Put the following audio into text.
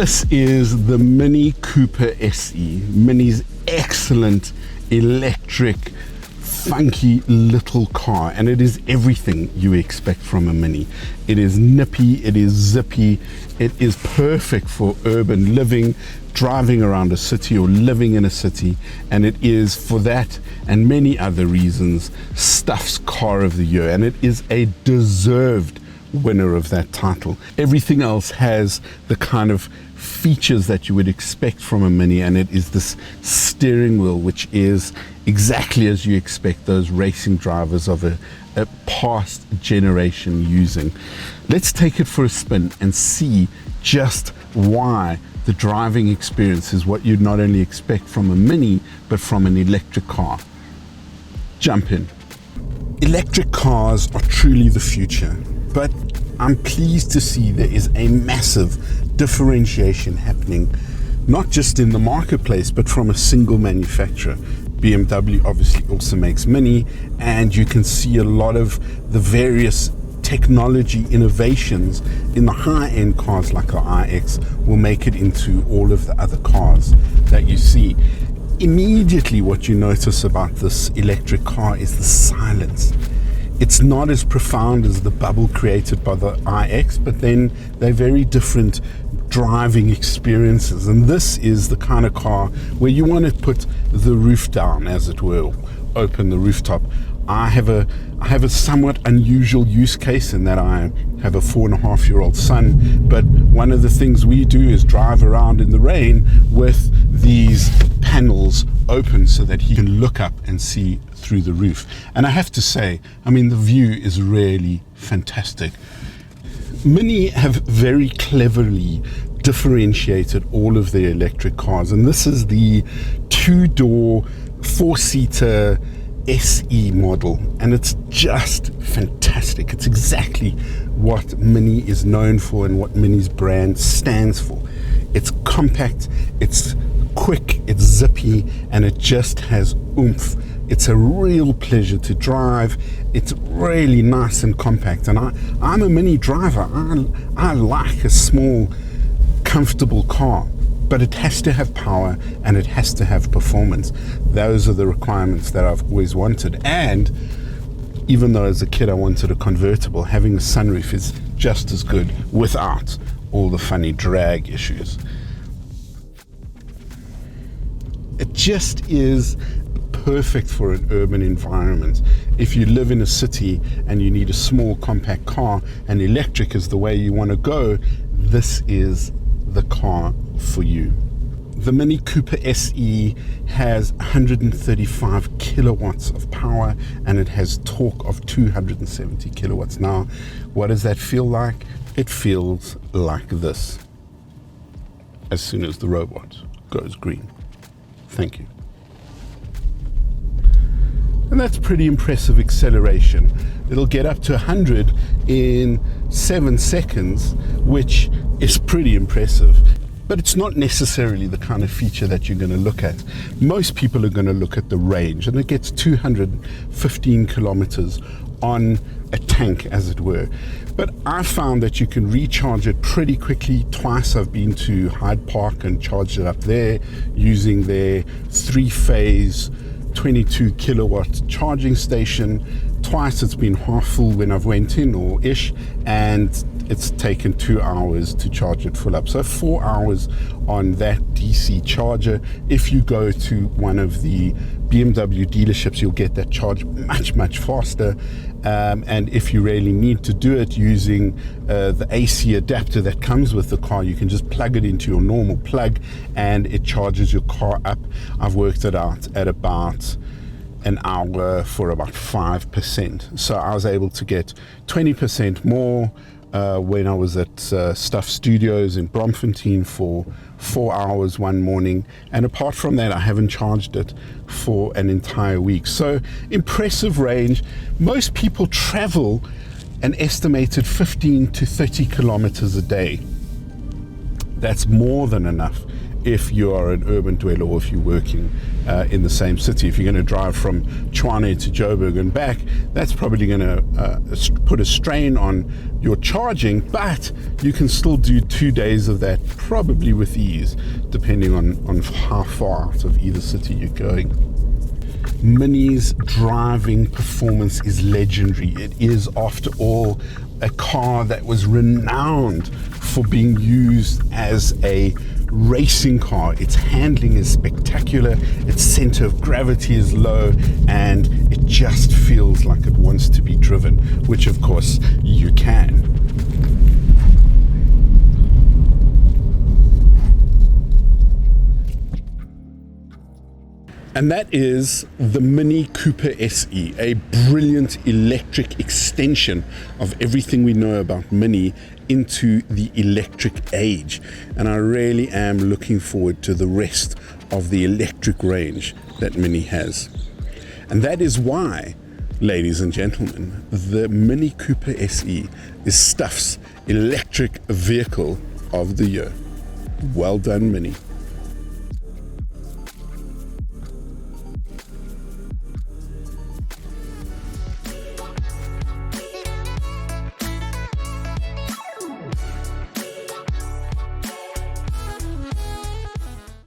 This is the Mini Cooper SE. Mini's excellent electric, funky little car, and it is everything you expect from a Mini. It is nippy, it is zippy, it is perfect for urban living, driving around a city or living in a city, and it is, for that and many other reasons, Stuff's Car of the Year, and it is a deserved winner of that title. Everything else has the kind of features that you would expect from a Mini, and it is this steering wheel, which is exactly as you expect those racing drivers of a past generation using. Let's take it for a spin and see just why the driving experience is what you'd not only expect from a Mini, but from an electric car. Jump in. Electric cars are truly the future, but I'm pleased to see there is a massive differentiation happening, not just in the marketplace, but from a single manufacturer. BMW obviously also makes Mini, and you can see a lot of the various technology innovations in the high-end cars like our iX will make it into all of the other cars that you see. Immediately what you notice about this electric car is the silence. It's not as profound as the bubble created by the iX, but then they're very different driving experiences. And this is the kind of car where you want to put the roof down, as it were, open the rooftop. I have a somewhat unusual use case in that I have a 4.5-year-old son, but one of the things we do is drive around in the rain with these panels open so that he can look up and see through the roof. And I have to say, I mean, the view is really fantastic. Mini have very cleverly differentiated all of their electric cars, and this is the 2-door 4-seater SE model, and it's just fantastic. It's exactly what Mini is known for and what Mini's brand stands for. It's compact, it's quick, it's zippy, and it just has oomph. It's a real pleasure to drive. It's really nice and compact, and I'm a Mini driver. I like a small, comfortable car, but it has to have power and it has to have performance. Those are the requirements that I've always wanted. And even though as a kid I wanted a convertible, having a sunroof is just as good without all the funny drag issues. It just is perfect for an urban environment. If you live in a city and you need a small compact car and electric is the way you want to go, this is the car for you. The Mini Cooper SE has 135 kilowatts of power, and it has torque of 270 kilowatts. Now, what does that feel like? It feels like this as soon as the robot goes green. Thank you. And that's pretty impressive acceleration. It'll get up to 100 in 7 seconds, which is pretty impressive. But it's not necessarily the kind of feature that you're going to look at. Most people are going to look at the range, and it gets 215 kilometers on a tank, as it were. But I found that you can recharge it pretty quickly. Twice I've been to Hyde Park and charged it up there using their 3-phase 22 kilowatt charging station. Twice it's been half full when I've went in, or ish, and it's taken 2 hours to charge it full up. So 4 hours on that DC charger. If you go to one of the BMW dealerships, you'll get that charge much faster. And if you really need to do it using the AC adapter that comes with the car, you can just plug it into your normal plug and it charges your car up. I've worked it out at about an hour for about 5%. So I was able to get 20% more when I was at Stuff Studios in Bromfontein for 4 hours one morning, and apart from that I haven't charged it for an entire week. So impressive range. Most people travel an estimated 15 to 30 kilometers a day. That's more than enough if you are an urban dweller or if you're working in the same city. If you're going to drive from Tshwane to Joburg and back, that's probably going to put a strain on your charging, but you can still do 2 days of that probably with ease, depending on how far out of either city you're going. Mini's driving performance is legendary. It is, after all, a car that was renowned for being used as a racing car. Its handling is spectacular, its center of gravity is low, and it just feels like it wants to be driven, which of course you can. And that is the Mini Cooper SE, a brilliant electric extension of everything we know about Mini into the electric age. And I really am looking forward to the rest of the electric range that Mini has. And that is why, ladies and gentlemen, the Mini Cooper SE is Stuff's electric vehicle of the year. Well done, Mini.